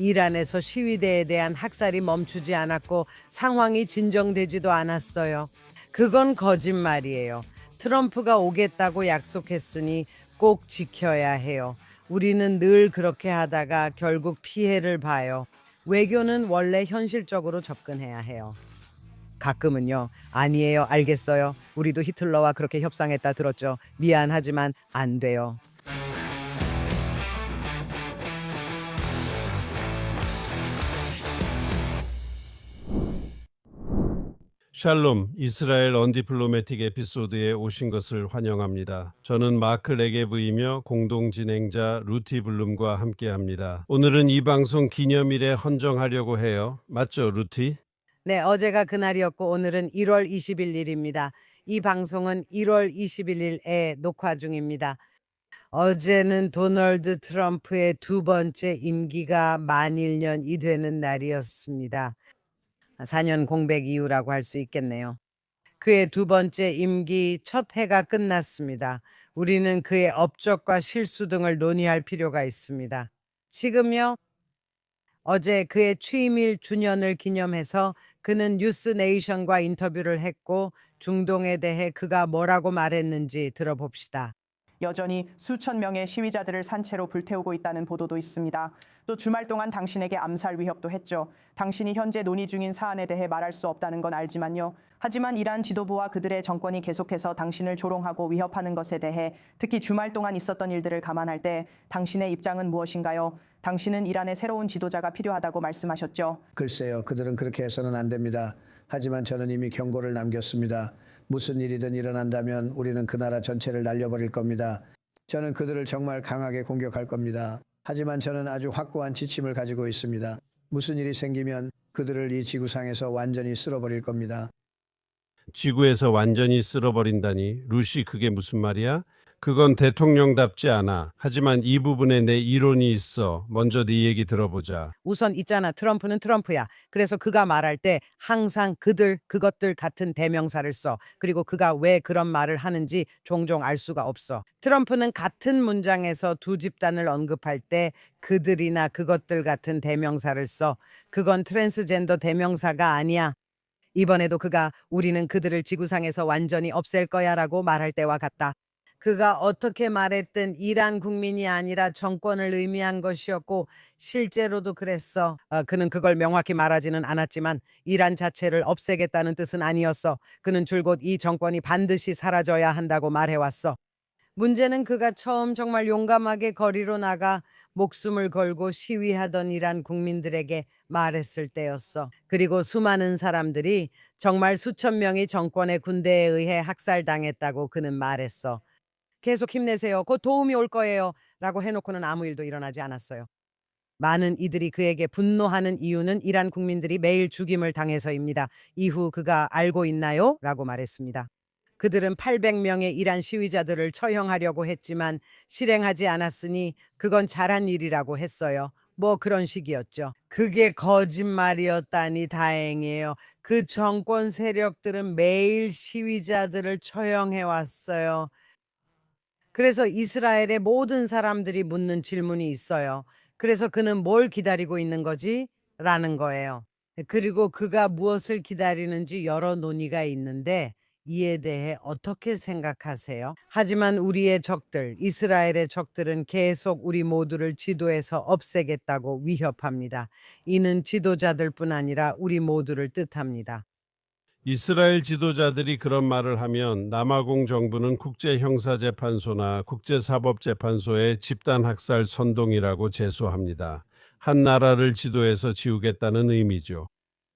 이란에서 시위대에 대한 학살이 멈추지 않았고 상황이 진정되지도 않았어요. 그건 거짓말이에요. 트럼프가 오겠다고 약속했으니 꼭 지켜야 해요. 우리는 늘 그렇게 하다가 결국 피해를 봐요. 외교는 원래 현실적으로 접근해야 해요. 가끔은요. 아니에요. 알겠어요. 우리도 히틀러와 그렇게 협상했다 들었죠. 미안하지만 안 돼요. 샬롬, 이스라엘 언디플로매틱 에피소드에 오신 것을 환영합니다. 저는 마크 레게브이며 공동 진행자 루티 블룸과 함께합니다. 오늘은 이 방송 기념일에 헌정하려고 해요. 맞죠, 루티? 네, 어제가 그날이었고 오늘은 1월 20일입니다. 이 방송은 1월 21일에 녹화 중입니다. 어제는 도널드 트럼프의 두 번째 임기가 만 1년이 되는 날이었습니다. 4년 공백 이후라고 할 수 있겠네요. 그의 두 번째 임기 첫 해가 끝났습니다. 우리는 그의 업적과 실수 등을 논의할 필요가 있습니다. 지금요, 어제 그의 취임일 주년을 기념해서 그는 뉴스네이션과 인터뷰를 했고 중동에 대해 그가 뭐라고 말했는지 들어봅시다. 여전히 수천 명의 시위자들을 산채로 불태우고 있다는 보도도 있습니다. 또 주말 동안 당신에게 암살 위협도 했죠. 당신이 현재 논의 중인 사안에 대해 말할 수 없다는 건 알지만요. 하지만 이란 지도부와 그들의 정권이 계속해서 당신을 조롱하고 위협하는 것에 대해 특히 주말 동안 있었던 일들을 감안할 때 당신의 입장은 무엇인가요? 당신은 이란의 새로운 지도자가 필요하다고 말씀하셨죠. 글쎄요, 그들은 그렇게 해서는 안 됩니다. 하지만 저는 이미 경고를 남겼습니다. 무슨 일이든 일어난다면 우리는 그 나라 전체를 날려버릴 겁니다. 저는 그들을 정말 강하게 공격할 겁니다. 하지만 저는 아주 확고한 지침을 가지고 있습니다. 무슨 일이 생기면 그들을 이 지구상에서 완전히 쓸어버릴 겁니다. 지구에서 완전히 쓸어버린다니. 루시, 그게 무슨 말이야? 그건 대통령답지 않아. 하지만 이 부분에 내 이론이 있어. 먼저 네 얘기 들어보자. 우선 있잖아. 트럼프는 트럼프야. 그래서 그가 말할 때 항상 그들, 그것들 같은 대명사를 써. 그리고 그가 왜 그런 말을 하는지 종종 알 수가 없어. 트럼프는 같은 문장에서 두 집단을 언급할 때 그들이나 그것들 같은 대명사를 써. 그건 트랜스젠더 대명사가 아니야. 이번에도 그가 우리는 그들을 지구상에서 완전히 없앨 거야라고 말할 때와 같다. 그가 어떻게 말했든 이란 국민이 아니라 정권을 의미한 것이었고 실제로도 그랬어. 그는 그걸 명확히 말하지는 않았지만 이란 자체를 없애겠다는 뜻은 아니었어. 그는 줄곧 이 정권이 반드시 사라져야 한다고 말해왔어. 문제는 그가 처음 정말 용감하게 거리로 나가 목숨을 걸고 시위하던 이란 국민들에게 말했을 때였어. 그리고 수많은 사람들이 정말 수천 명이 정권의 군대에 의해 학살당했다고 그는 말했어. 계속 힘내세요. 곧 도움이 올 거예요. 라고 해놓고는 아무 일도 일어나지 않았어요. 많은 이들이 그에게 분노하는 이유는 이란 국민들이 매일 죽임을 당해서입니다. 이후 그가 알고 있나요? 라고 말했습니다. 그들은 800명의 이란 시위자들을 처형하려고 했지만 실행하지 않았으니 그건 잘한 일이라고 했어요. 뭐 그런 식이었죠. 그게 거짓말이었다니 다행이에요. 그 정권 세력들은 매일 시위자들을 처형해 왔어요. 그래서 이스라엘의 모든 사람들이 묻는 질문이 있어요. 그래서 그는 뭘 기다리고 있는 거지? 라는 거예요. 그리고 그가 무엇을 기다리는지 여러 논의가 있는데 이에 대해 어떻게 생각하세요? 하지만 우리의 적들, 이스라엘의 적들은 계속 우리 모두를 지도에서 없애겠다고 위협합니다. 이는 지도자들뿐 아니라 우리 모두를 뜻합니다. 이스라엘 지도자들이 그런 말을 하면 남아공 정부는 국제형사재판소나 국제사법재판소의 집단학살 선동이라고 제소합니다. 한 나라를 지도해서 지우겠다는 의미죠.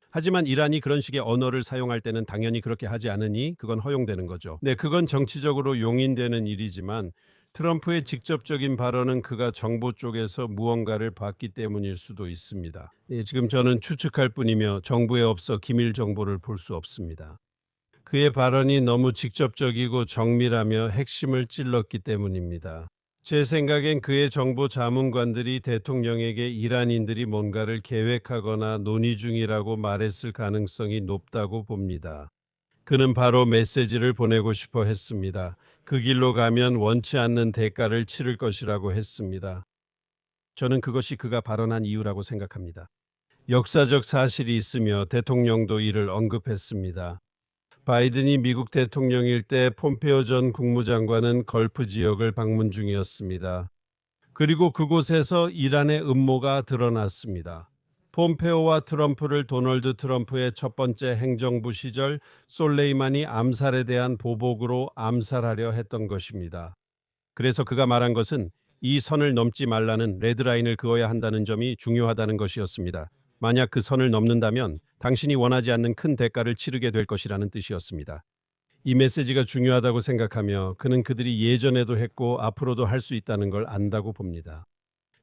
하지만 이란이 그런 식의 언어를 사용할 때는 당연히 그렇게 하지 않으니 그건 허용되는 거죠. 네, 그건 정치적으로 용인되는 일이지만 트럼프의 직접적인 발언은 그가 정보 쪽에서 무언가를 봤기 때문일 수도 있습니다. 예, 지금 저는 추측할 뿐이며 정부에 없어 기밀 정보를 볼 수 없습니다. 그의 발언이 너무 직접적이고 정밀하며 핵심을 찔렀기 때문입니다. 제 생각엔 그의 정보 자문관들이 대통령에게 이란인들이 뭔가를 계획하거나 논의 중이라고 말했을 가능성이 높다고 봅니다. 그는 바로 메시지를 보내고 싶어 했습니다. 그 길로 가면 원치 않는 대가를 치를 것이라고 했습니다. 저는 그것이 그가 발언한 이유라고 생각합니다. 역사적 사실이 있으며 대통령도 이를 언급했습니다. 바이든이 미국 대통령일 때 폼페오 전 국무장관은 걸프 지역을 방문 중이었습니다. 그리고 그곳에서 이란의 음모가 드러났습니다. 폼페오와 트럼프를 도널드 트럼프의 첫 번째 행정부 시절 솔레이마니 암살에 대한 보복으로 암살하려 했던 것입니다. 그래서 그가 말한 것은 이 선을 넘지 말라는 레드라인을 그어야 한다는 점이 중요하다는 것이었습니다. 만약 그 선을 넘는다면 당신이 원하지 않는 큰 대가를 치르게 될 것이라는 뜻이었습니다. 이 메시지가 중요하다고 생각하며 그는 그들이 예전에도 했고 앞으로도 할 수 있다는 걸 안다고 봅니다.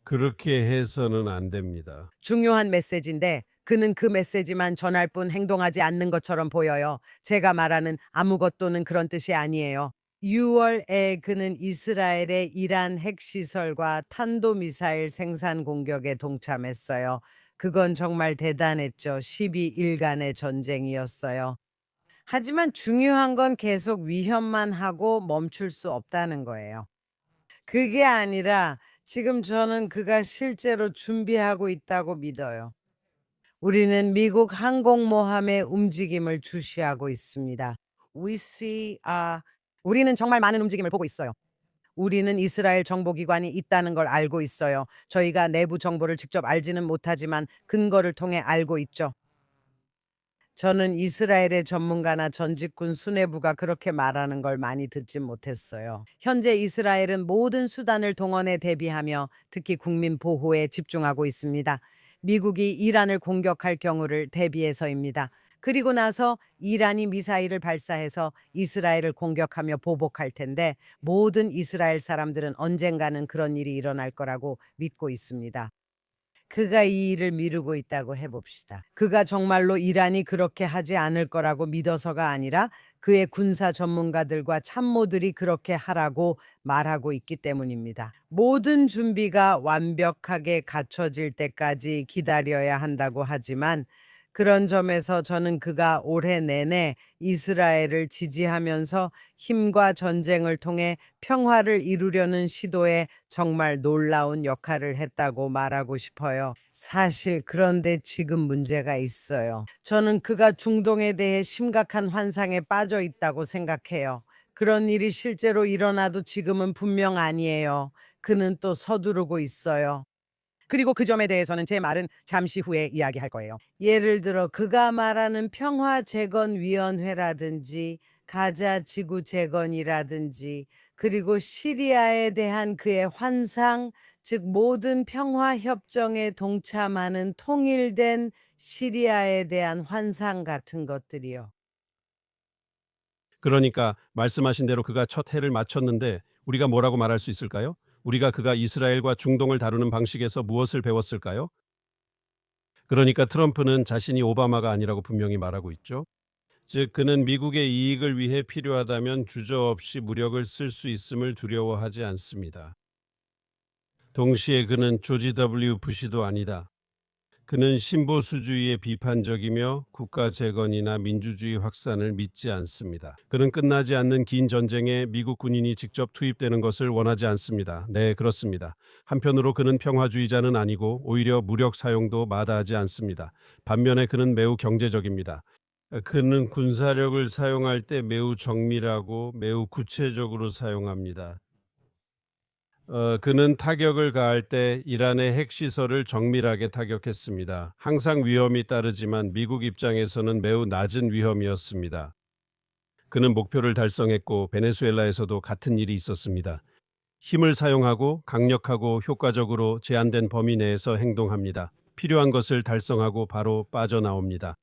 그렇게 해서는 안 됩니다. 중요한 메시지인데 그는 그 메시지만 전할 뿐 행동하지 않는 것처럼 보여요. 제가 말하는 아무것도는 그런 뜻이 아니에요. 6월에 그는 이스라엘의 이란 핵시설과 탄도미사일 생산 공격에 동참했어요. 그건 정말 대단했죠. 12일간의 전쟁이었어요. 하지만 중요한 건 계속 위협만 하고 멈출 수 없다는 거예요. 그게 아니라 지금 저는 그가 실제로 준비하고 있다고 믿어요. 우리는 미국 항공모함의 움직임을 주시하고 있습니다. 우리는 정말 많은 움직임을 보고 있어요. 우리는 이스라엘 정보기관이 있다는 걸 알고 있어요. 저희가 내부 정보를 직접 알지는 못하지만 근거를 통해 알고 있죠. 저는 이스라엘의 전문가나 전직군 수뇌부가 그렇게 말하는 걸 많이 듣지 못했어요. 현재 이스라엘은 모든 수단을 동원해 대비하며 특히 국민 보호에 집중하고 있습니다. 미국이 이란을 공격할 경우를 대비해서입니다. 그리고 나서 이란이 미사일을 발사해서 이스라엘을 공격하며 보복할 텐데 모든 이스라엘 사람들은 언젠가는 그런 일이 일어날 거라고 믿고 있습니다. 그가 이 일을 미루고 있다고 해봅시다. 그가 정말로 이란이 그렇게 하지 않을 거라고 믿어서가 아니라 그의 군사 전문가들과 참모들이 그렇게 하라고 말하고 있기 때문입니다. 모든 준비가 완벽하게 갖춰질 때까지 기다려야 한다고 하지만 그런 점에서 저는 그가 올해 내내 이스라엘을 지지하면서 힘과 전쟁을 통해 평화를 이루려는 시도에 정말 놀라운 역할을 했다고 말하고 싶어요. 사실 그런데 지금 문제가 있어요. 저는 그가 중동에 대해 심각한 환상에 빠져 있다고 생각해요. 그런 일이 실제로 일어나도 지금은 분명 아니에요. 그는 또 서두르고 있어요. 그리고 그 점에 대해서는 제 말은 잠시 후에 이야기할 거예요. 예를 들어 그가 말하는 평화재건위원회라든지 가자 지구 재건이라든지 그리고 시리아에 대한 그의 환상, 즉 모든 평화협정에 동참하는 통일된 시리아에 대한 환상 같은 것들이요. 그러니까 말씀하신 대로 그가 첫 해를 마쳤는데 우리가 뭐라고 말할 수 있을까요? 우리가 그가 이스라엘과 중동을 다루는 방식에서 무엇을 배웠을까요? 그러니까 트럼프는 자신이 오바마가 아니라고 분명히 말하고 있죠. 즉 그는 미국의 이익을 위해 필요하다면 주저없이 무력을 쓸 수 있음을 두려워하지 않습니다. 동시에 그는 조지 W. 부시도 아니다. 그는 신보수주의에 비판적이며 국가 재건이나 민주주의 확산을 믿지 않습니다. 그는 끝나지 않는 긴 전쟁에 미국 군인이 직접 투입되는 것을 원하지 않습니다. 네, 그렇습니다. 한편으로 그는 평화주의자는 아니고 오히려 무력 사용도 마다하지 않습니다. 반면에 그는 매우 경제적입니다. 그는 군사력을 사용할 때 매우 정밀하고 매우 구체적으로 사용합니다. 그는 타격을 가할 때 이란의 핵시설을 정밀하게 타격했습니다. 항상 위험이 따르지만 미국 입장에서는 매우 낮은 위험이었습니다. 그는 목표를 달성했고 베네수엘라에서도 같은 일이 있었습니다. 힘을 사용하고 강력하고 효과적으로 제한된 범위 내에서 행동합니다. 필요한 것을 달성하고 바로 빠져나옵니다.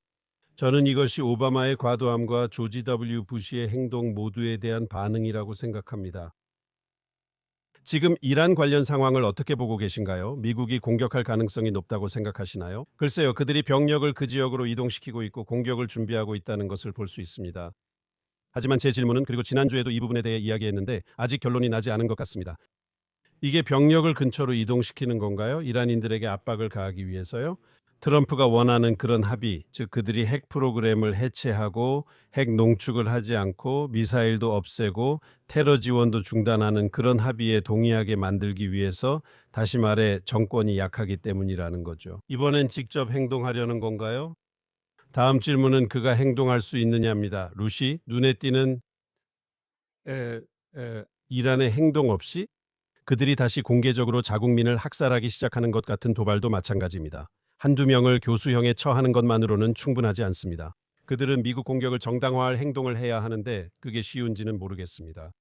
저는 이것이 오바마의 과도함과 조지 W. 부시의 행동 모두에 대한 반응이라고 생각합니다. 지금 이란 관련 상황을 어떻게 보고 계신가요? 미국이 공격할 가능성이 높다고 생각하시나요? 글쎄요, 그들이 병력을 그 지역으로 이동시키고 있고 공격을 준비하고 있다는 것을 볼 수 있습니다. 하지만 제 질문은 그리고 지난주에도 이 부분에 대해 이야기했는데 아직 결론이 나지 않은 것 같습니다. 이게 병력을 근처로 이동시키는 건가요? 이란인들에게 압박을 가하기 위해서요? 트럼프가 원하는 그런 합의, 즉 그들이 핵 프로그램을 해체하고 핵 농축을 하지 않고 미사일도 없애고 테러 지원도 중단하는 그런 합의에 동의하게 만들기 위해서, 다시 말해 정권이 약하기 때문이라는 거죠. 이번엔 직접 행동하려는 건가요? 다음 질문은 그가 행동할 수 있느냐입니다. 루시, 눈에 띄는 이란의 행동 없이 그들이 다시 공개적으로 자국민을 학살하기 시작하는 것 같은 도발도 마찬가지입니다. 한두 명을 교수형에 처하는 것만으로는 충분하지 않습니다. 그들은 미국 공격을 정당화할 행동을 해야 하는데 그게 쉬운지는 모르겠습니다.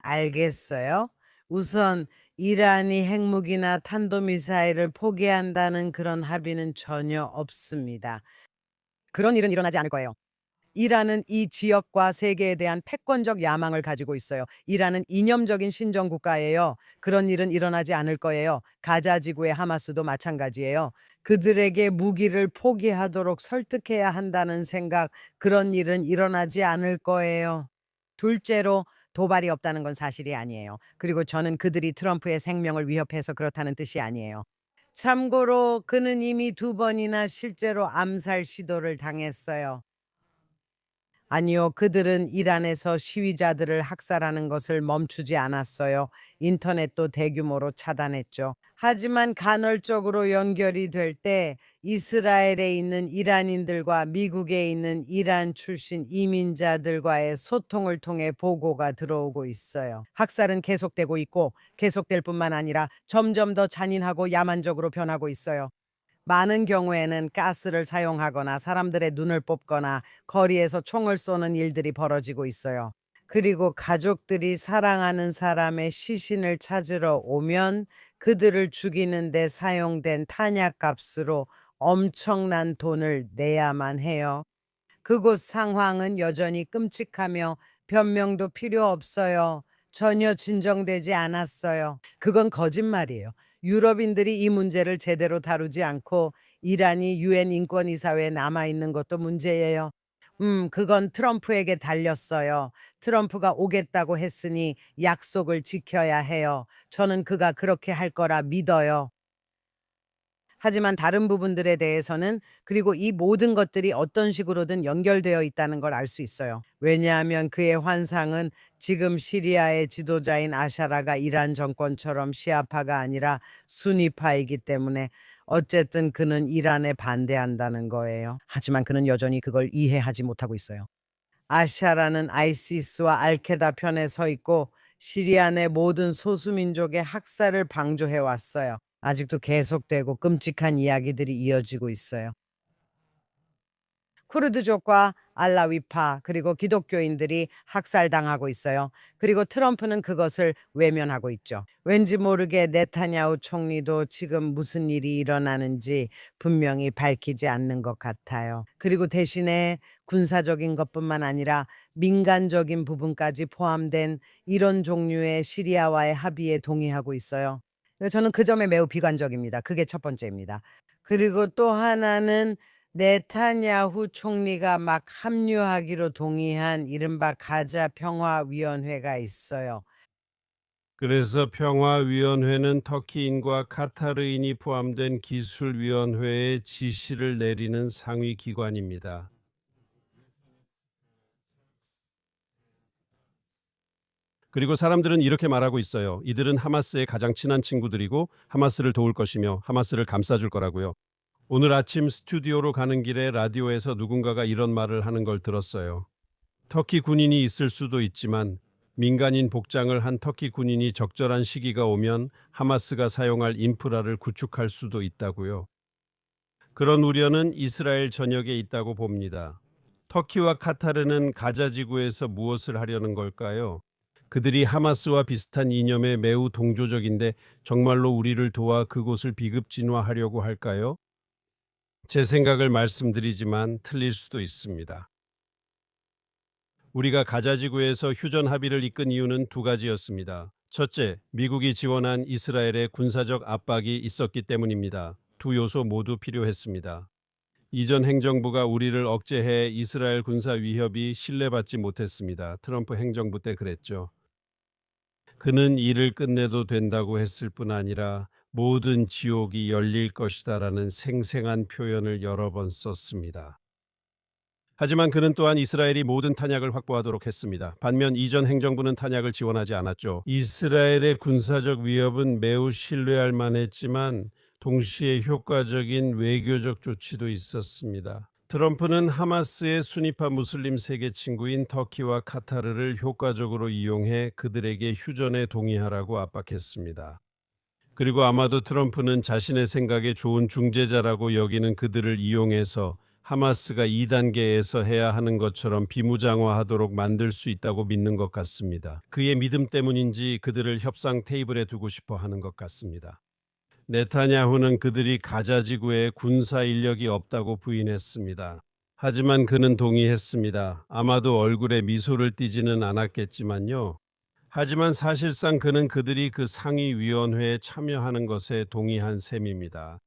알겠어요. 우선 이란이 핵무기나 탄도미사일을 포기한다는 그런 합의는 전혀 없습니다. 그런 일은 일어나지 않을 거예요. 이란은 이 지역과 세계에 대한 패권적 야망을 가지고 있어요. 이란은 이념적인 신정 국가예요. 그런 일은 일어나지 않을 거예요. 가자 지구의 하마스도 마찬가지예요. 그들에게 무기를 포기하도록 설득해야 한다는 생각, 그런 일은 일어나지 않을 거예요. 둘째로, 도발이 없다는 건 사실이 아니에요. 그리고 저는 그들이 트럼프의 생명을 위협해서 그렇다는 뜻이 아니에요. 참고로 그는 이미 2번이나 실제로 암살 시도를 당했어요. 아니요, 그들은 이란에서 시위자들을 학살하는 것을 멈추지 않았어요. 인터넷도 대규모로 차단했죠. 하지만 간헐적으로 연결이 될 때 이스라엘에 있는 이란인들과 미국에 있는 이란 출신 이민자들과의 소통을 통해 보고가 들어오고 있어요. 학살은 계속되고 있고 계속될 뿐만 아니라 점점 더 잔인하고 야만적으로 변하고 있어요. 많은 경우에는 가스를 사용하거나 사람들의 눈을 뽑거나 거리에서 총을 쏘는 일들이 벌어지고 있어요. 그리고 가족들이 사랑하는 사람의 시신을 찾으러 오면 그들을 죽이는 데 사용된 탄약값으로 엄청난 돈을 내야만 해요. 그곳 상황은 여전히 끔찍하며 변명도 필요 없어요. 전혀 진정되지 않았어요. 그건 거짓말이에요. 유럽인들이 이 문제를 제대로 다루지 않고 이란이 유엔 인권이사회에 남아있는 것도 문제예요. 그건 트럼프에게 달렸어요. 트럼프가 오겠다고 했으니 약속을 지켜야 해요. 저는 그가 그렇게 할 거라 믿어요. 하지만 다른 부분들에 대해서는, 그리고 이 모든 것들이 어떤 식으로든 연결되어 있다는 걸 알 수 있어요. 왜냐하면 그의 환상은 지금 시리아의 지도자인 아샤라가 이란 정권처럼 시아파가 아니라 수니파이기 때문에 어쨌든 그는 이란에 반대한다는 거예요. 하지만 그는 여전히 그걸 이해하지 못하고 있어요. 아샤라는 아이시스와 알케다 편에 서 있고 시리아 내 모든 소수민족의 학살을 방조해 왔어요. 아직도 계속되고 끔찍한 이야기들이 이어지고 있어요. 쿠르드족과 알라위파 그리고 기독교인들이 학살당하고 있어요. 그리고 트럼프는 그것을 외면하고 있죠. 왠지 모르게 네타냐후 총리도 지금 무슨 일이 일어나는지 분명히 밝히지 않는 것 같아요. 그리고 대신에 군사적인 것뿐만 아니라 민간적인 부분까지 포함된 이런 종류의 시리아와의 합의에 동의하고 있어요. 저는 그 점에 매우 비관적입니다. 그게 첫 번째입니다. 그리고 또 하나는 네타냐후 총리가 막 합류하기로 동의한 이른바 가자 평화위원회가 있어요. 그래서 평화위원회는 터키인과 카타르인이 포함된 기술위원회의 지시를 내리는 상위 기관입니다. 그리고 사람들은 이렇게 말하고 있어요. 이들은 하마스의 가장 친한 친구들이고 하마스를 도울 것이며 하마스를 감싸줄 거라고요. 오늘 아침 스튜디오로 가는 길에 라디오에서 누군가가 이런 말을 하는 걸 들었어요. 터키 군인이 있을 수도 있지만 민간인 복장을 한 터키 군인이 적절한 시기가 오면 하마스가 사용할 인프라를 구축할 수도 있다고요. 그런 우려는 이스라엘 전역에 있다고 봅니다. 터키와 카타르는 가자 지구에서 무엇을 하려는 걸까요? 그들이 하마스와 비슷한 이념에 매우 동조적인데 정말로 우리를 도와 그곳을 비급진화하려고 할까요? 제 생각을 말씀드리지만 틀릴 수도 있습니다. 우리가 가자지구에서 휴전 합의를 이끈 이유는 두 가지였습니다. 첫째, 미국이 지원한 이스라엘의 군사적 압박이 있었기 때문입니다. 두 요소 모두 필요했습니다. 이전 행정부가 우리를 억제해 이스라엘 군사 위협이 신뢰받지 못했습니다. 트럼프 행정부 때 그랬죠. 그는 일을 끝내도 된다고 했을 뿐 아니라 모든 지옥이 열릴 것이다라는 생생한 표현을 여러 번 썼습니다. 하지만 그는 또한 이스라엘이 모든 탄약을 확보하도록 했습니다. 반면 이전 행정부는 탄약을 지원하지 않았죠. 이스라엘의 군사적 위협은 매우 신뢰할 만했지만 동시에 효과적인 외교적 조치도 있었습니다. 트럼프는 하마스의 순위파 무슬림 세계 친구인 터키와 카타르를 효과적으로 이용해 그들에게 휴전에 동의하라고 압박했습니다. 그리고 아마도 트럼프는 자신의 생각에 좋은 중재자라고 여기는 그들을 이용해서 하마스가 2단계에서 해야 하는 것처럼 비무장화하도록 만들 수 있다고 믿는 것 같습니다. 그의 믿음 때문인지 그들을 협상 테이블에 두고 싶어 하는 것 같습니다. 네타냐후는 그들이 가자 지구에 군사 인력이 없다고 부인했습니다. 하지만 그는 동의했습니다. 아마도 얼굴에 미소를 띠지는 않았겠지만요. 하지만 사실상 그는 그들이 그 상위위원회에 참여하는 것에 동의한 셈입니다.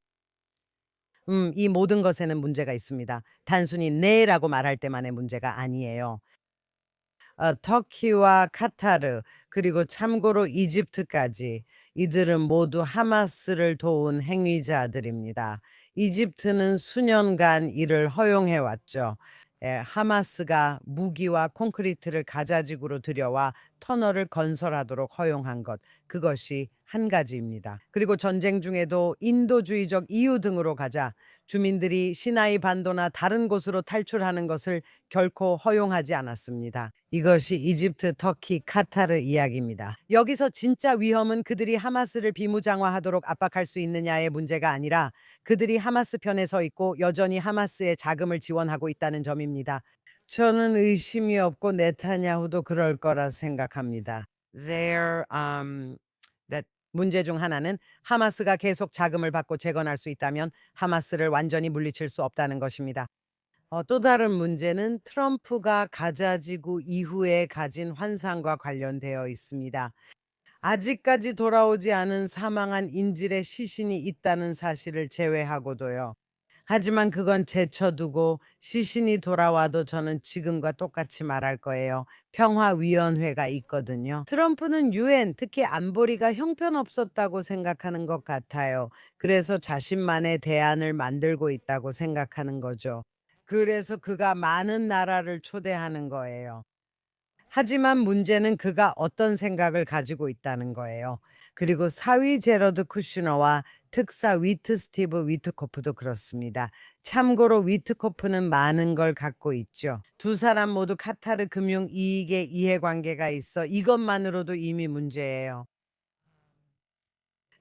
이 모든 것에는 문제가 있습니다. 단순히 네라고 말할 때만의 문제가 아니에요. 터키와 카타르 그리고 참고로 이집트까지 이들은 모두 하마스를 도운 행위자들입니다. 이집트는 수년간 이를 허용해 왔죠. 하마스가 무기와 콘크리트를 가자지구로 들여와 터널을 건설하도록 허용한 것, 그것이 한 가지입니다. 그리고 전쟁 중에도 인도주의적 이유 등으로 가자 주민들이 시나이 반도나 다른 곳으로 탈출하는 것을 결코 허용하지 않았습니다. 이것이 이집트, 터키, 카타르 이야기입니다. 여기서 진짜 위험은 그들이 하마스를 비무장화하도록 압박할 수 있느냐의 문제가 아니라 그들이 하마스 편에 서 있고 여전히 하마스의 자금을 지원하고 있다는 점입니다. 저는 의심이 없고 네타냐후도 그럴 거라 생각합니다. 문제 중 하나는 하마스가 계속 자금을 받고 재건할 수 있다면 하마스를 완전히 물리칠 수 없다는 것입니다. 또 다른 문제는 트럼프가 가자지구 이후에 가진 환상과 관련되어 있습니다. 아직까지 돌아오지 않은 사망한 인질의 시신이 있다는 사실을 제외하고도요. 하지만 그건 제쳐두고 시신이 돌아와도 저는 지금과 똑같이 말할 거예요. 평화위원회가 있거든요. 트럼프는 유엔, 특히 안보리가 형편없었다고 생각하는 것 같아요. 그래서 자신만의 대안을 만들고 있다고 생각하는 거죠. 그래서 그가 많은 나라를 초대하는 거예요. 하지만 문제는 그가 어떤 생각을 가지고 있다는 거예요. 그리고 사위 제러드 쿠슈너와 특사 위트 스티브 위트코프도 그렇습니다. 참고로 위트코프는 많은 걸 갖고 있죠. 두 사람 모두 카타르 금융 이익의 이해관계가 있어 이것만으로도 이미 문제예요.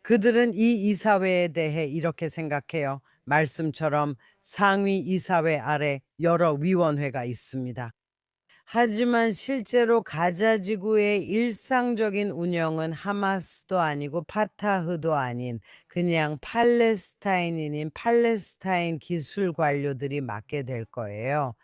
그들은 이 이사회에 대해 이렇게 생각해요. 말씀처럼 상위 이사회 아래 여러 위원회가 있습니다. 하지만 실제로 가자 지구의 일상적인 운영은 하마스도 아니고 파타흐도 아닌 그냥 팔레스타인인인 팔레스타인 기술 관료들이 맡게 될 거예요.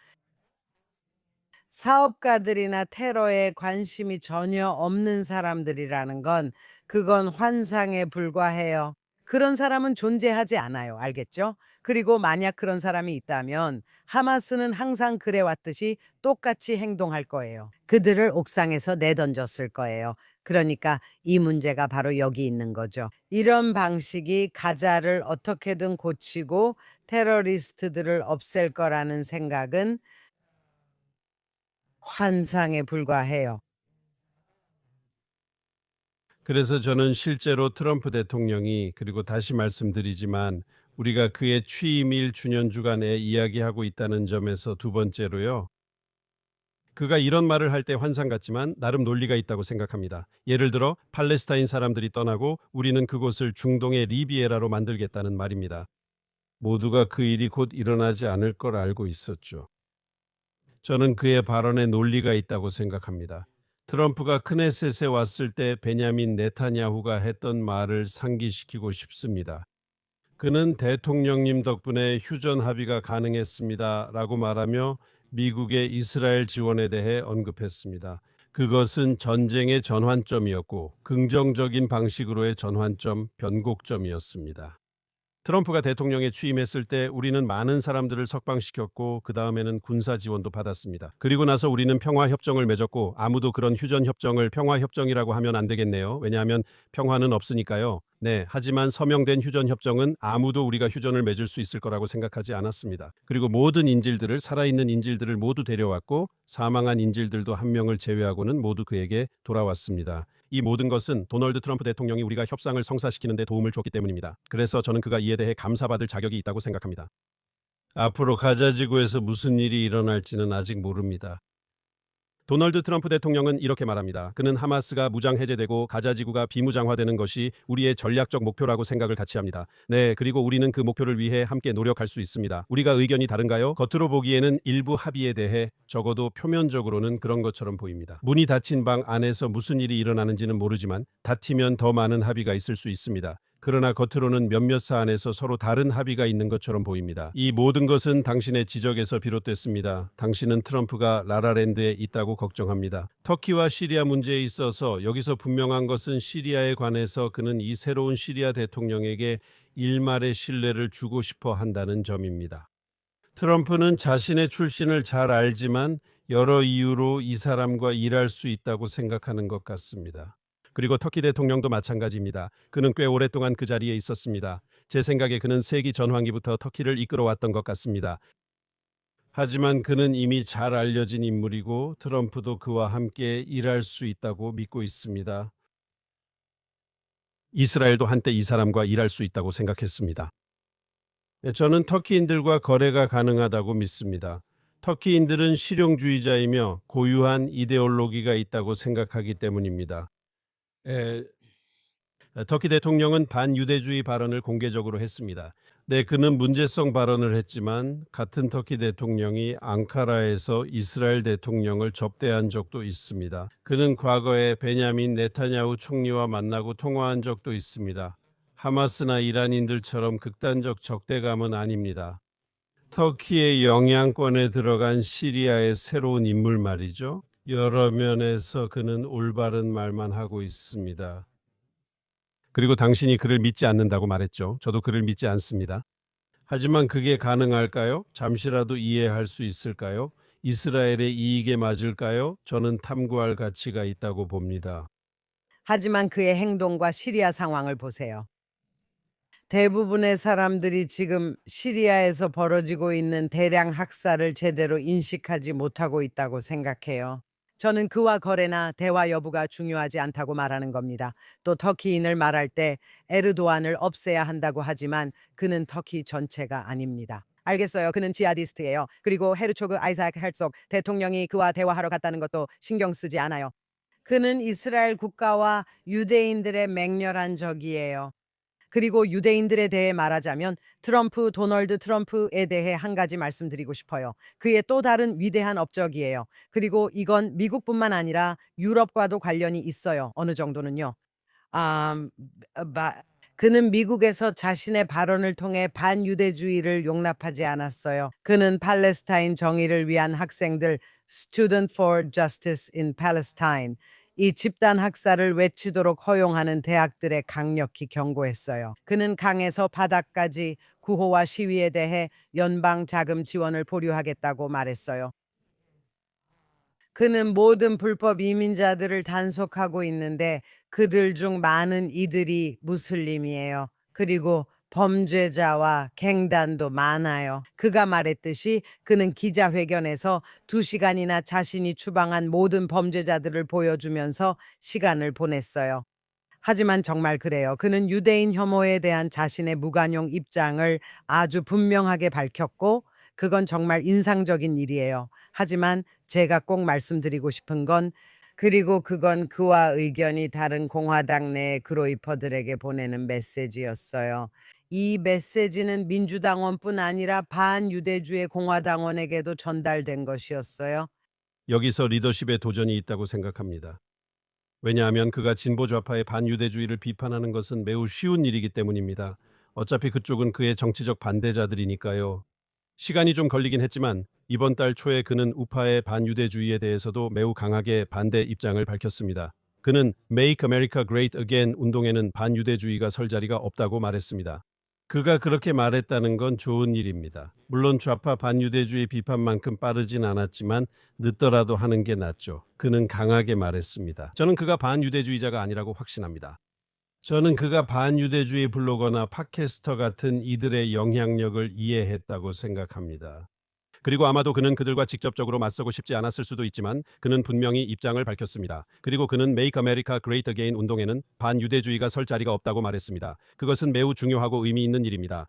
사업가들이나 테러에 관심이 전혀 없는 사람들이라는 건 그건 환상에 불과해요. 그런 사람은 존재하지 않아요. 알겠죠? 그리고 만약 그런 사람이 있다면 하마스는 항상 그래왔듯이 똑같이 행동할 거예요. 그들을 옥상에서 내던졌을 거예요. 그러니까 이 문제가 바로 여기 있는 거죠. 이런 방식이 가자를 어떻게든 고치고 테러리스트들을 없앨 거라는 생각은 환상에 불과해요. 그래서 저는 실제로 트럼프 대통령이, 그리고 다시 말씀드리지만 우리가 그의 취임일 주년 주간에 이야기하고 있다는 점에서 두 번째로요. 그가 이런 말을 할 때 환상 같지만 나름 논리가 있다고 생각합니다. 예를 들어 팔레스타인 사람들이 떠나고 우리는 그곳을 중동의 리비에라로 만들겠다는 말입니다. 모두가 그 일이 곧 일어나지 않을 걸 알고 있었죠. 저는 그의 발언에 논리가 있다고 생각합니다. 트럼프가 크네셋에 왔을 때 베냐민 네타냐후가 했던 말을 상기시키고 싶습니다. 그는 대통령님 덕분에 휴전 합의가 가능했습니다 라고 말하며 미국의 이스라엘 지원에 대해 언급했습니다. 그것은 전쟁의 전환점이었고 긍정적인 방식으로의 전환점, 변곡점이었습니다. 트럼프가 대통령에 취임했을 때 우리는 많은 사람들을 석방시켰고 그 다음에는 군사 지원도 받았습니다. 그리고 나서 우리는 평화협정을 맺었고 아무도 그런 휴전협정을 평화협정이라고 하면 안 되겠네요. 왜냐하면 평화는 없으니까요. 네, 하지만 서명된 휴전협정은 아무도 우리가 휴전을 맺을 수 있을 거라고 생각하지 않았습니다. 그리고 모든 인질들을 살아있는 인질들을 모두 데려왔고 사망한 인질들도 한 명을 제외하고는 모두 그에게 돌아왔습니다. 이 모든 것은 도널드 트럼프 대통령이 우리가 협상을 성사시키는 데 도움을 줬기 때문입니다. 그래서 저는 그가 이에 대해 감사받을 자격이 있다고 생각합니다. 앞으로 가자지구에서 무슨 일이 일어날지는 아직 모릅니다. 도널드 트럼프 대통령은 이렇게 말합니다. 그는 하마스가 무장 해제되고 가자지구가 비무장화되는 것이 우리의 전략적 목표라고 생각을 같이 합니다. 네, 그리고 우리는 그 목표를 위해 함께 노력할 수 있습니다. 우리가 의견이 다른가요? 겉으로 보기에는 일부 합의에 대해 적어도 표면적으로는 그런 것처럼 보입니다. 문이 닫힌 방 안에서 무슨 일이 일어나는지는 모르지만 다투면 더 많은 합의가 있을 수 있습니다. 그러나 겉으로는 몇몇 사안에서 서로 다른 합의가 있는 것처럼 보입니다. 이 모든 것은 당신의 지적에서 비롯됐습니다. 당신은 트럼프가 라라랜드에 있다고 걱정합니다. 터키와 시리아 문제에 있어서 여기서 분명한 것은 시리아에 관해서 그는 이 새로운 시리아 대통령에게 일말의 신뢰를 주고 싶어 한다는 점입니다. 트럼프는 자신의 출신을 잘 알지만 여러 이유로 이 사람과 일할 수 있다고 생각하는 것 같습니다. 그리고 터키 대통령도 마찬가지입니다. 그는 꽤 오랫동안 그 자리에 있었습니다. 제 생각에 그는 세기 전환기부터 터키를 이끌어왔던 것 같습니다. 하지만 그는 이미 잘 알려진 인물이고 트럼프도 그와 함께 일할 수 있다고 믿고 있습니다. 이스라엘도 한때 이 사람과 일할 수 있다고 생각했습니다. 저는 터키인들과 거래가 가능하다고 믿습니다. 터키인들은 실용주의자이며 고유한 이데올로기가 있다고 생각하기 때문입니다. 터키 대통령은 반유대주의 발언을 공개적으로 했습니다. 네, 그는 문제성 발언을 했지만 같은 터키 대통령이 앙카라에서 이스라엘 대통령을 접대한 적도 있습니다. 그는 과거에 베냐민 네타냐후 총리와 만나고 통화한 적도 있습니다. 하마스나 이란인들처럼 극단적 적대감은 아닙니다. 터키의 영향권에 들어간 시리아의 새로운 인물 말이죠. 여러 면에서 그는 올바른 말만 하고 있습니다. 그리고 당신이 그를 믿지 않는다고 말했죠. 저도 그를 믿지 않습니다. 하지만 그게 가능할까요? 잠시라도 이해할 수 있을까요? 이스라엘의 이익에 맞을까요? 저는 탐구할 가치가 있다고 봅니다. 하지만 그의 행동과 시리아 상황을 보세요. 대부분의 사람들이 지금 시리아에서 벌어지고 있는 대량 학살을 제대로 인식하지 못하고 있다고 생각해요. 저는 그와 거래나 대화 여부가 중요하지 않다고 말하는 겁니다. 또 터키인을 말할 때 에르도안을 없애야 한다고 하지만 그는 터키 전체가 아닙니다. 알겠어요. 그는 지하디스트예요. 그리고 헤르초그 아이삭 헤르츠og 대통령이 그와 대화하러 갔다는 것도 신경 쓰지 않아요. 그는 이스라엘 국가와 유대인들의 맹렬한 적이에요. 그리고 유대인들에 대해 말하자면 도널드 트럼프에 대해 한 가지 말씀드리고 싶어요. 그의 또 다른 위대한 업적이에요. 그리고 이건 미국뿐만 아니라 유럽과도 관련이 있어요. 어느 정도는요. 아, 그는 미국에서 자신의 발언을 통해 반유대주의를 용납하지 않았어요. 그는 팔레스타인 정의를 위한 학생들 Student for Justice in Palestine 이 집단 학살을 외치도록 허용하는 대학들에 강력히 경고했어요. 그는 강에서 바다까지 구호와 시위에 대해 연방 자금 지원을 보류하겠다고 말했어요. 그는 모든 불법 이민자들을 단속하고 있는데 그들 중 많은 이들이 무슬림이에요. 그리고 범죄자와 갱단도 많아요. 그가 말했듯이 그는 기자회견에서 2시간이나 자신이 추방한 모든 범죄자들을 보여주면서 시간을 보냈어요. 하지만 정말 그래요. 그는 유대인 혐오에 대한 자신의 무관용 입장을 아주 분명하게 밝혔고 그건 정말 인상적인 일이에요. 하지만 제가 꼭 말씀드리고 싶은 건 그리고 그건 그와 의견이 다른 공화당 내 그로이퍼들에게 보내는 메시지였어요. 이 메시지는 민주당원뿐 아니라 반유대주의 공화당원에게도 전달된 것이었어요. 여기서 리더십의 도전이 있다고 생각합니다. 왜냐하면 그가 진보 좌파의 반유대주의를 비판하는 것은 매우 쉬운 일이기 때문입니다. 어차피 그쪽은 그의 정치적 반대자들이니까요. 시간이 좀 걸리긴 했지만 이번 달 초에 그는 우파의 반유대주의에 대해서도 매우 강하게 반대 입장을 밝혔습니다. 그는 Make America Great Again 운동에는 반유대주의가 설 자리가 없다고 말했습니다. 그가 그렇게 말했다는 건 좋은 일입니다. 물론 좌파 반유대주의 비판만큼 빠르진 않았지만 늦더라도 하는 게 낫죠. 그는 강하게 말했습니다. 저는 그가 반유대주의자가 아니라고 확신합니다. 저는 그가 반유대주의 블로거나 팟캐스터 같은 이들의 영향력을 이해했다고 생각합니다. 그리고 아마도 그는 그들과 직접적으로 맞서고 싶지 않았을 수도 있지만 그는 분명히 입장을 밝혔습니다. 그리고 그는 Make America Great Again 운동에는 반유대주의가 설 자리가 없다고 말했습니다. 그것은 매우 중요하고 의미 있는 일입니다.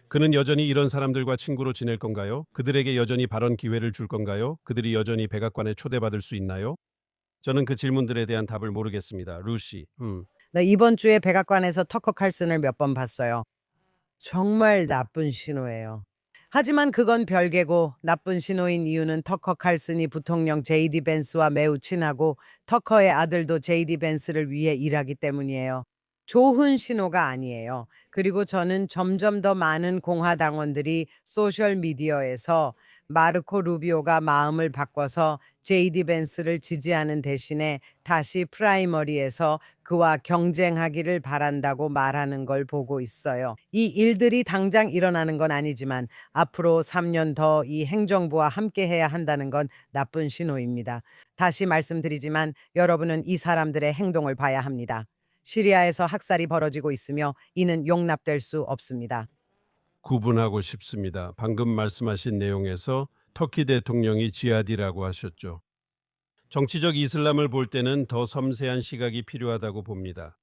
그는 여전히 이런 사람들과 친구로 지낼 건가요? 그들에게 여전히 발언 기회를 줄 건가요? 그들이 여전히 백악관에 초대받을 수 있나요? 저는 그 질문들에 대한 답을 모르겠습니다. 루시. 네, 이번 주에 백악관에서 터커 칼슨을 몇 번 봤어요. 정말 나쁜 신호예요. 하지만 그건 별개고 나쁜 신호인 이유는 터커 칼슨이 부통령 제이디 벤스와 매우 친하고 터커의 아들도 제이디 벤스를 위해 일하기 때문이에요. 좋은 신호가 아니에요. 그리고 저는 점점 더 많은 공화당원들이 소셜미디어에서 마르코 루비오가 마음을 바꿔서 제이디 벤스를 지지하는 대신에 다시 프라이머리에서 그와 경쟁하기를 바란다고 말하는 걸 보고 있어요. 이 일들이 당장 일어나는 건 아니지만 앞으로 3년 더 이 행정부와 함께 해야 한다는 건 나쁜 신호입니다. 다시 말씀드리지만 여러분은 이 사람들의 행동을 봐야 합니다. 시리아에서 학살이 벌어지고 있으며 이는 용납될 수 없습니다. 구분하고 싶습니다. 방금 말씀하신 내용에서 터키 대통령이 지하디라고 하셨죠. 정치적 이슬람을 볼 때는 더 섬세한 시각이 필요하다고 봅니다.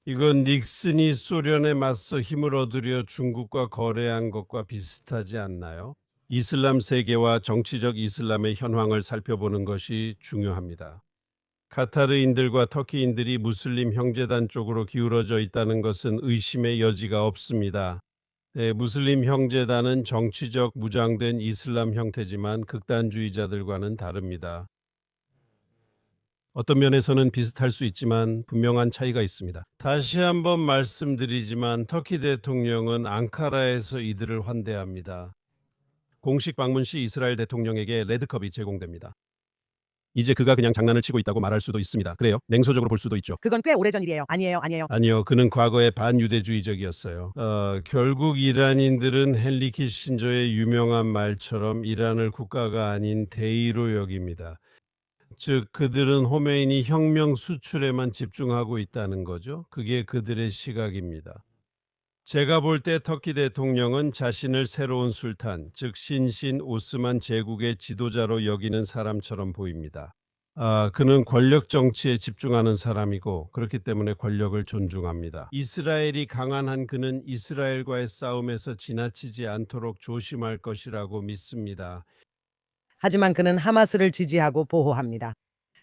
이건 닉슨이 소련에 맞서 힘을 얻으려 중국과 거래한 것과 비슷하지 않나요? 이슬람 세계와 정치적 이슬람의 현황을 살펴보는 것이 중요합니다. 카타르인들과 터키인들이 무슬림 형제단 쪽으로 기울어져 있다는 것은 의심의 여지가 없습니다. 네, 무슬림 형제단은 정치적 무장된 이슬람 형태지만 극단주의자들과는 다릅니다. 어떤 면에서는 비슷할 수 있지만 분명한 차이가 있습니다. 다시 한번 말씀드리지만 터키 대통령은 앙카라에서 이들을 환대합니다. 공식 방문 시 이스라엘 대통령에게 레드컵이 제공됩니다. 이제 그가 그냥 장난을 치고 있다고 말할 수도 있습니다. 그래요? 냉소적으로 볼 수도 있죠. 그건 꽤 오래전 일이에요. 아니에요. 아니요, 그는 과거에 반유대주의적이었어요. 결국 이란인들은 헨리 키신저의 유명한 말처럼 이란을 국가가 아닌 대의로 여깁니다. 즉 그들은 호메인이 혁명 수출에만 집중하고 있다는 거죠. 그게 그들의 시각입니다. 제가 볼 때 터키 대통령은 자신을 새로운 술탄, 즉 신신 오스만 제국의 지도자로 여기는 사람처럼 보입니다. 그는 권력 정치에 집중하는 사람이고 그렇기 때문에 권력을 존중합니다. 이스라엘이 강한 한 그는 이스라엘과의 싸움에서 지나치지 않도록 조심할 것이라고 믿습니다. 하지만 그는 하마스를 지지하고 보호합니다.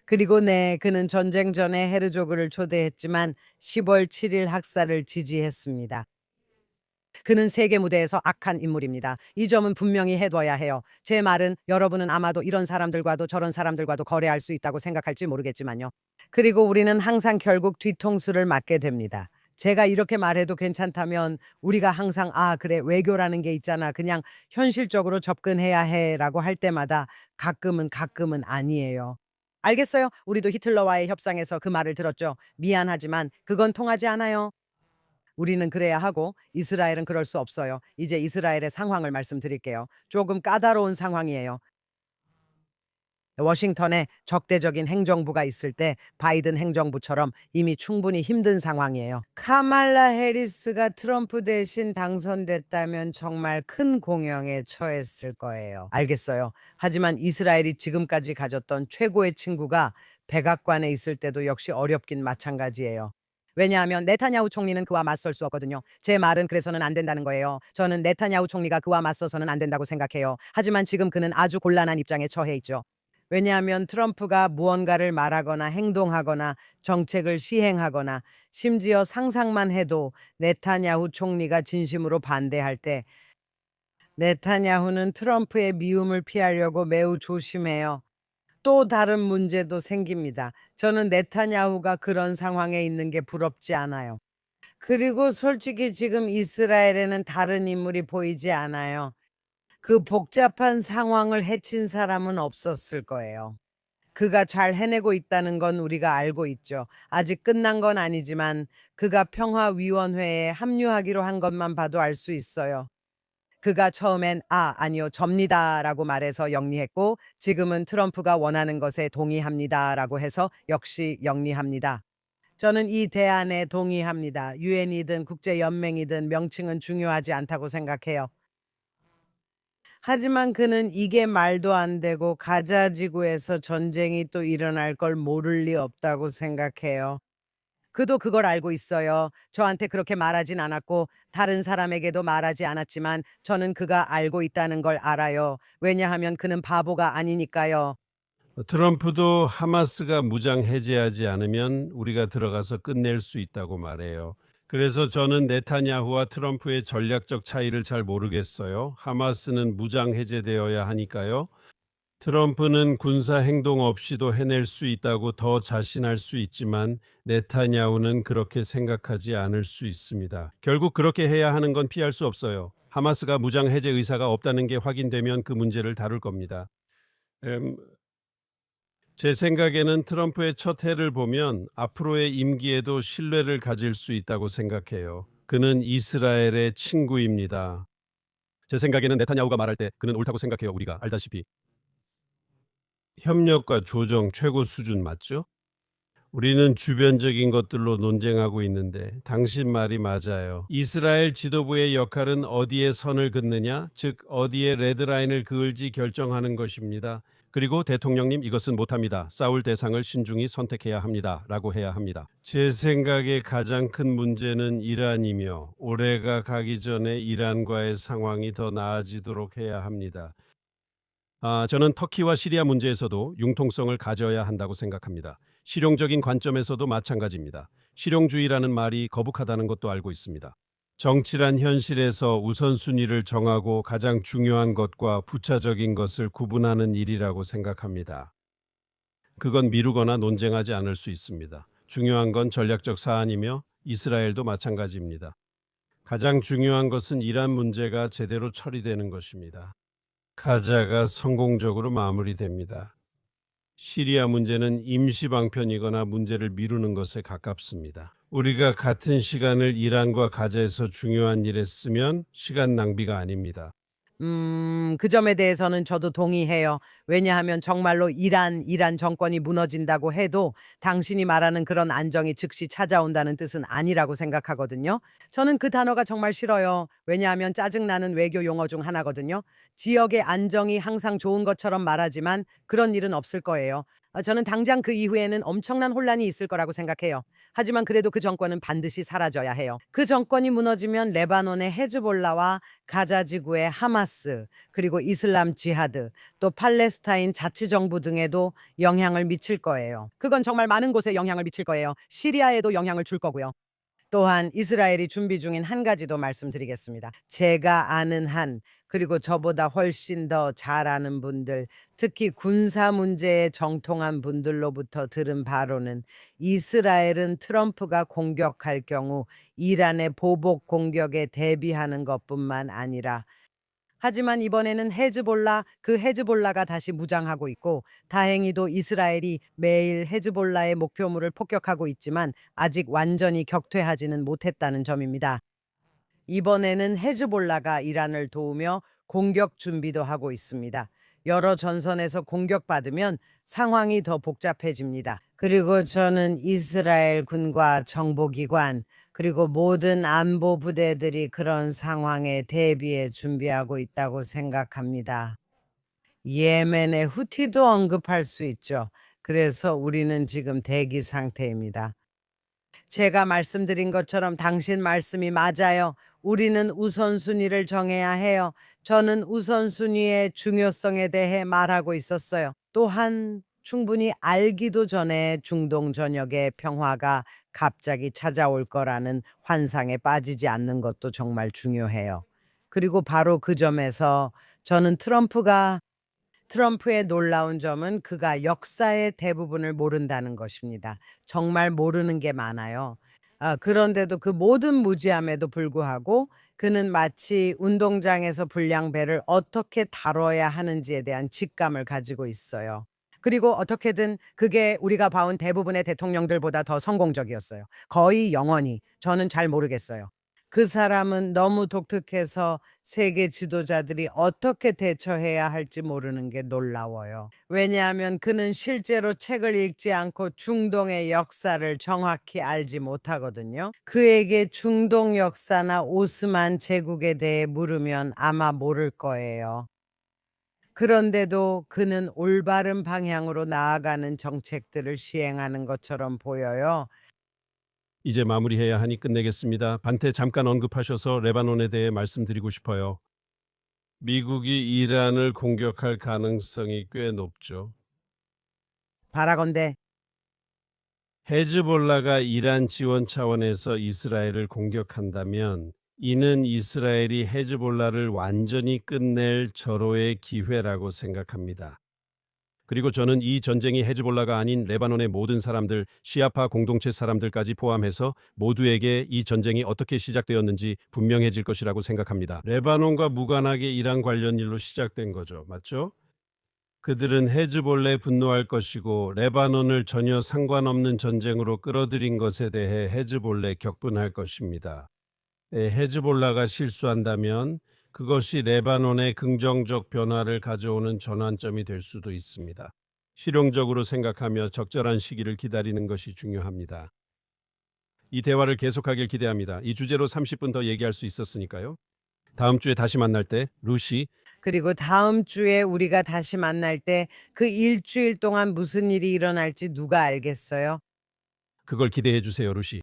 그리고 그는 전쟁 전에 헤르조그를 초대했지만 10월 7일 학살을 지지했습니다. 그는 세계 무대에서 악한 인물입니다. 이 점은 분명히 해둬야 해요. 제 말은 여러분은 아마도 이런 사람들과도 저런 사람들과도 거래할 수 있다고 생각할지 모르겠지만요. 그리고 우리는 항상 결국 뒤통수를 맞게 됩니다. 제가 이렇게 말해도 괜찮다면 우리가 항상 그래 외교라는 게 있잖아. 그냥 현실적으로 접근해야 해라고 할 때마다 가끔은 아니에요. 알겠어요. 우리도 히틀러와의 협상에서 그 말을 들었죠. 미안하지만 그건 통하지 않아요. 우리는 그래야 하고 이스라엘은 그럴 수 없어요. 이제 이스라엘의 상황을 말씀드릴게요. 조금 까다로운 상황이에요. 워싱턴에 적대적인 행정부가 있을 때 바이든 행정부처럼 이미 충분히 힘든 상황이에요. 카말라 해리스가 트럼프 대신 당선됐다면 정말 큰 공영에 처했을 거예요. 알겠어요. 하지만 이스라엘이 지금까지 가졌던 최고의 친구가 백악관에 있을 때도 역시 어렵긴 마찬가지예요. 왜냐하면 네타냐후 총리는 그와 맞설 수 없거든요. 제 말은 그래서는 안 된다는 거예요. 저는 네타냐후 총리가 그와 맞서서는 안 된다고 생각해요. 하지만 지금 그는 아주 곤란한 입장에 처해 있죠. 왜냐하면 트럼프가 무언가를 말하거나 행동하거나 정책을 시행하거나 심지어 상상만 해도 네타냐후 총리가 진심으로 반대할 때 네타냐후는 트럼프의 미움을 피하려고 매우 조심해요. 또 다른 문제도 생깁니다. 저는 네타냐후가 그런 상황에 있는 게 부럽지 않아요. 그리고 솔직히 지금 이스라엘에는 다른 인물이 보이지 않아요. 그 복잡한 상황을 해친 사람은 없었을 거예요. 그가 잘 해내고 있다는 건 우리가 알고 있죠. 아직 끝난 건 아니지만 그가 평화위원회에 합류하기로 한 것만 봐도 알 수 있어요. 그가 처음엔 아니요, 접니다라고 말해서 영리했고 지금은 트럼프가 원하는 것에 동의합니다라고 해서 역시 영리합니다. 저는 이 대안에 동의합니다. 유엔이든 국제연맹이든 명칭은 중요하지 않다고 생각해요. 하지만 그는 이게 말도 안 되고 가자 지구에서 전쟁이 또 일어날 걸 모를 리 없다고 생각해요. 그도 그걸 알고 있어요. 저한테 그렇게 말하진 않았고 다른 사람에게도 말하지 않았지만 저는 그가 알고 있다는 걸 알아요. 왜냐하면 그는 바보가 아니니까요. 트럼프도 하마스가 무장 해제하지 않으면 우리가 들어가서 끝낼 수 있다고 말해요. 그래서 저는 네타냐후와 트럼프의 전략적 차이를 잘 모르겠어요. 하마스는 무장 해제되어야 하니까요. 트럼프는 군사 행동 없이도 해낼 수 있다고 더 자신할 수 있지만 네타냐후는 그렇게 생각하지 않을 수 있습니다. 결국 그렇게 해야 하는 건 피할 수 없어요. 하마스가 무장 해제 의사가 없다는 게 확인되면 그 문제를 다룰 겁니다. 제 생각에는 트럼프의 첫 해를 보면 앞으로의 임기에도 신뢰를 가질 수 있다고 생각해요. 그는 이스라엘의 친구입니다. 제 생각에는 네타냐후가 말할 때 그는 옳다고 생각해요. 우리가 알다시피. 협력과 조정 최고 수준 맞죠? 우리는 주변적인 것들로 논쟁하고 있는데 당신 말이 맞아요. 이스라엘 지도부의 역할은 어디에 선을 긋느냐, 즉 어디에 레드라인을 그을지 결정하는 것입니다. 그리고 대통령님 이것은 못합니다. 싸울 대상을 신중히 선택해야 합니다. 라고 해야 합니다. 제 생각에 가장 큰 문제는 이란이며 올해가 가기 전에 이란과의 상황이 더 나아지도록 해야 합니다. 저는 터키와 시리아 문제에서도 융통성을 가져야 한다고 생각합니다. 실용적인 관점에서도 마찬가지입니다. 실용주의라는 말이 거북하다는 것도 알고 있습니다. 정치란 현실에서 우선순위를 정하고 가장 중요한 것과 부차적인 것을 구분하는 일이라고 생각합니다. 그건 미루거나 논쟁하지 않을 수 있습니다. 중요한 건 전략적 사안이며 이스라엘도 마찬가지입니다. 가장 중요한 것은 이란 문제가 제대로 처리되는 것입니다. 가자가 성공적으로 마무리됩니다. 시리아 문제는 임시 방편이거나 문제를 미루는 것에 가깝습니다. 우리가 같은 시간을 이란과 가자에서 중요한 일에 쓰면 시간 낭비가 아닙니다. 그 점에 대해서는 저도 동의해요. 왜냐하면 정말로 이란 정권이 무너진다고 해도 당신이 말하는 그런 안정이 즉시 찾아온다는 뜻은 아니라고 생각하거든요. 저는 그 단어가 정말 싫어요. 왜냐하면 짜증나는 외교 용어 중 하나거든요. 지역의 안정이 항상 좋은 것처럼 말하지만 그런 일은 없을 거예요. 저는 당장 그 이후에는 엄청난 혼란이 있을 거라고 생각해요. 하지만 그래도 그 정권은 반드시 사라져야 해요. 그 정권이 무너지면 레바논의 헤즈볼라와 가자 지구의 하마스, 그리고 이슬람 지하드, 또 팔레스타인 자치정부 등에도 영향을 미칠 거예요. 그건 정말 많은 곳에 영향을 미칠 거예요. 시리아에도 영향을 줄 거고요. 또한 이스라엘이 준비 중인 한 가지 더 말씀드리겠습니다. 제가 아는 한, 그리고 저보다 훨씬 더 잘 아는 분들, 특히 군사 문제에 정통한 분들로부터 들은 바로는 이스라엘은 트럼프가 공격할 경우 이란의 보복 공격에 대비하는 것뿐만 아니라, 하지만 이번에는 그 헤즈볼라가 다시 무장하고 있고 다행히도 이스라엘이 매일 헤즈볼라의 목표물을 폭격하고 있지만 아직 완전히 격퇴하지는 못했다는 점입니다. 이번에는 헤즈볼라가 이란을 도우며 공격 준비도 하고 있습니다. 여러 전선에서 공격받으면 상황이 더 복잡해집니다. 그리고 저는 이스라엘 군과 정보기관, 그리고 모든 안보 부대들이 그런 상황에 대비해 준비하고 있다고 생각합니다. 예멘의 후티도 언급할 수 있죠. 그래서 우리는 지금 대기 상태입니다. 제가 말씀드린 것처럼 당신 말씀이 맞아요. 우리는 우선순위를 정해야 해요. 저는 우선순위의 중요성에 대해 말하고 있었어요. 또한 충분히 알기도 전에 중동 전역의 평화가 갑자기 찾아올 거라는 환상에 빠지지 않는 것도 정말 중요해요. 그리고 바로 그 점에서 저는 트럼프의 놀라운 점은 그가 역사의 대부분을 모른다는 것입니다. 정말 모르는 게 많아요. 그런데도 그 모든 무지함에도 불구하고 그는 마치 운동장에서 불량배를 어떻게 다뤄야 하는지에 대한 직감을 가지고 있어요. 그리고 어떻게든 그게 우리가 봐온 대부분의 대통령들보다 더 성공적이었어요. 거의 영원히. 저는 잘 모르겠어요. 그 사람은 너무 독특해서 세계 지도자들이 어떻게 대처해야 할지 모르는 게 놀라워요. 왜냐하면 그는 실제로 책을 읽지 않고 중동의 역사를 정확히 알지 못하거든요. 그에게 중동 역사나 오스만 제국에 대해 물으면 아마 모를 거예요. 그런데도 그는 올바른 방향으로 나아가는 정책들을 시행하는 것처럼 보여요. 이제 마무리해야 하니 끝내겠습니다. 반테 잠깐 언급하셔서 레바논에 대해 말씀드리고 싶어요. 미국이 이란을 공격할 가능성이 꽤 높죠. 바라건대 헤즈볼라가 이란 지원 차원에서 이스라엘을 공격한다면 이는 이스라엘이 헤즈볼라를 완전히 끝낼 절호의 기회라고 생각합니다. 그리고 저는 이 전쟁이 헤즈볼라가 아닌 레바논의 모든 사람들, 시아파 공동체 사람들까지 포함해서 모두에게 이 전쟁이 어떻게 시작되었는지 분명해질 것이라고 생각합니다. 레바논과 무관하게 이란 관련 일로 시작된 거죠. 맞죠? 그들은 헤즈볼라에 분노할 것이고 레바논을 전혀 상관없는 전쟁으로 끌어들인 것에 대해 헤즈볼라에 격분할 것입니다. 헤즈볼라가 실수한다면 그것이 레바논의 긍정적 변화를 가져오는 전환점이 될 수도 있습니다. 실용적으로 생각하며 적절한 시기를 기다리는 것이 중요합니다. 이 대화를 계속하길 기대합니다. 이 주제로 30분 더 얘기할 수 있었으니까요. 다음 주에 다시 만날 때 루시 그리고 다음 주에 우리가 다시 만날 때 그 일주일 동안 무슨 일이 일어날지 누가 알겠어요? 그걸 기대해 주세요, 루시.